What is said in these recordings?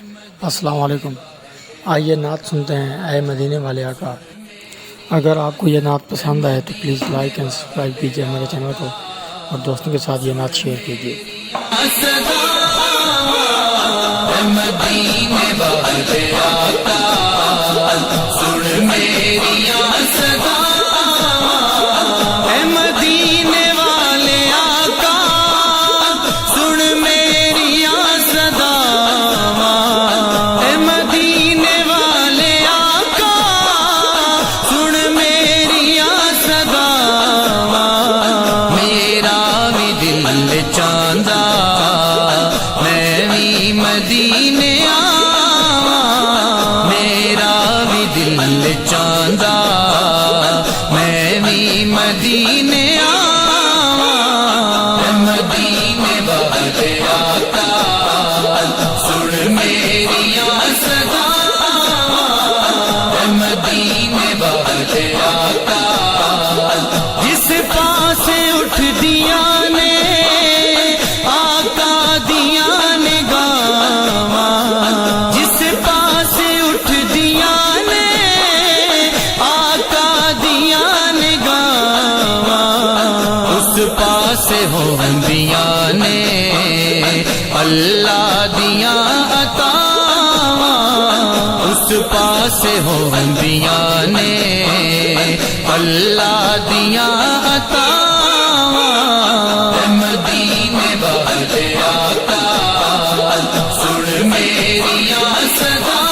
السلام علیکم۔ آئیے نعت سنتے ہیں اے مدینے والے آقا۔ اگر آپ کو یہ نعت پسند آئے تو پلیز لائک اینڈ سبسکرائب کیجیے ہمارے چینل کو، اور دوستوں کے ساتھ یہ نعت شیئر کیجیے۔ مدینے والے آقا سن میری صدا، اے مدینے والے آقا سن میری صدا، اے مدینے والے آقا سن میری صدا، میرا بھی دل چاہندا میں بھی مدینے آواں، میرا بھی دل چاہندا میں بھی مدینے آواں، مدینے والے آقا سن میری صدا، مدینے والے آقا جس پاس اٹھ دیا نے آقا دیا نے گاواں، جس پاس اٹھ دیا نے آقا دیا نے گاواں، اس پاس ہوندیا نے اللہ دیا عطاواں، اس پاس ہوندیا نے اللہ دیا عطاواں، مدینے والے آقا سن میری صدا،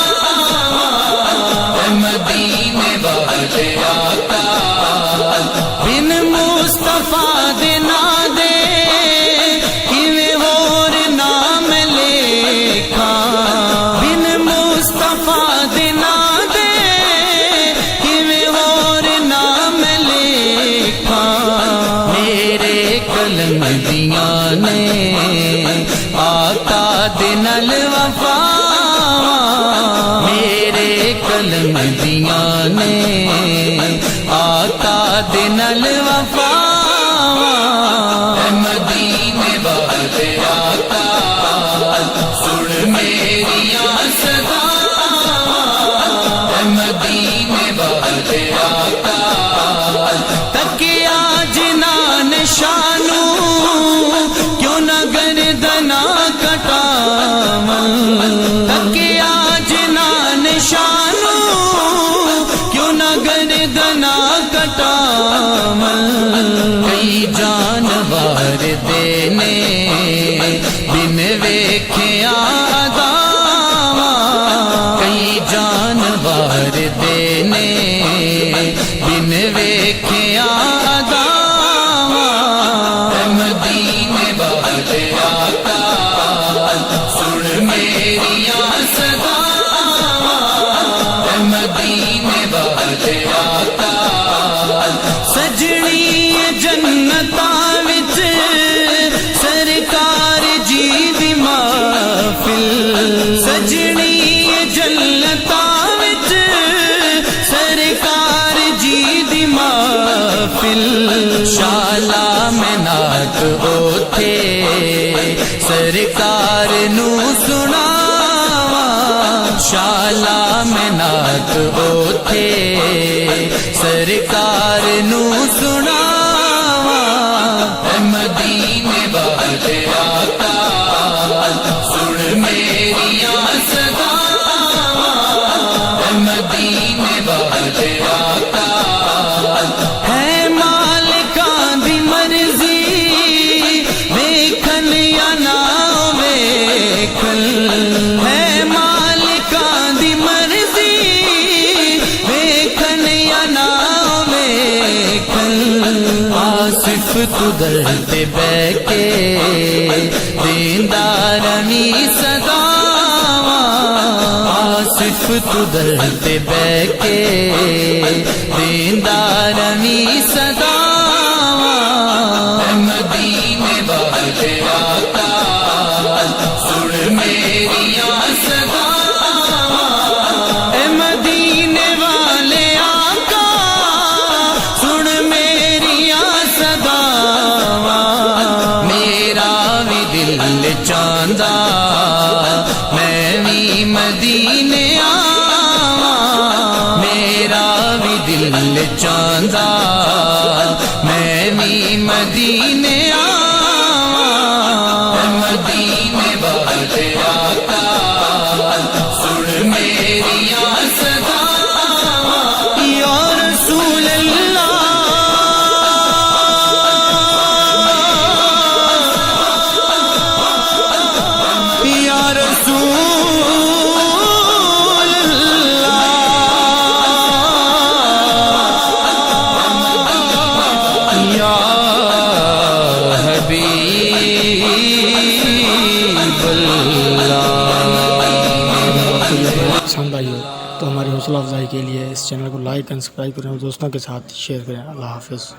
مدینے والے آقا بن مصطفیٰ دے نا دے کیویں ہور نام لکھاں، بن مصطفیٰ دے نا دے کیویں ہور نام لکھاں، میرے قلم دیاں نے آقا دے نال وفاواں، میرے قلم دیاں نے آقا دے نال وفاواں، مدینے والے آقا سن میری صدا، مدینے والے آقا تکیا جنان شانو کیوں نہ گردنا کٹاواں، تکیا جنان شانو کیوں نہ گردنا کٹاواں، کئی جانور دینے بن ویکھیا عداواں، کئی جانور دینے بن ویکھیا عداواں، مدینے والے آقا سن میری صدا، مدینے والے آقا سجنی جنتاں وچ سرکار جی دی محفل، سجنی جنتاں وچ سرکار جی دی محفل، شالا میں نعت اوتھے سرکار نو سناواں، شالا میں نعت اوتھے سرکار نو سناواں، مدینے والے آقا سن میری صدا، مدینے والے آقا ہے مالکاں دی مرضی ویکھن یا نہ ویکھن، ہے مالکاں دی مرضی ویکھن یا نہ ویکھن، آصف تو در تے بہ کے دیندا رہی صداواں، آصف تو در تے بہ کے دیندا رہی صداواں، مدینے والے آقا سن میری صدا، مدینے والے آقا سن میری صدا، میرا بھی دل چاہندا میں بھی مدینے آواں میرا بھی دل چاہندا میں بھی مدینے آواں مدینے والے آقا سن میریاں صداواں یا رسول اللہ یا رسول اللہ یا حبیب اللہ۔ پسند آئی ہو تو ہماری حوصلہ افزائی کے لیے اس چینل کو لائک اینڈ سبسکرائب کریں اور دوستوں کے ساتھ شیئر کریں۔ اللہ حافظ۔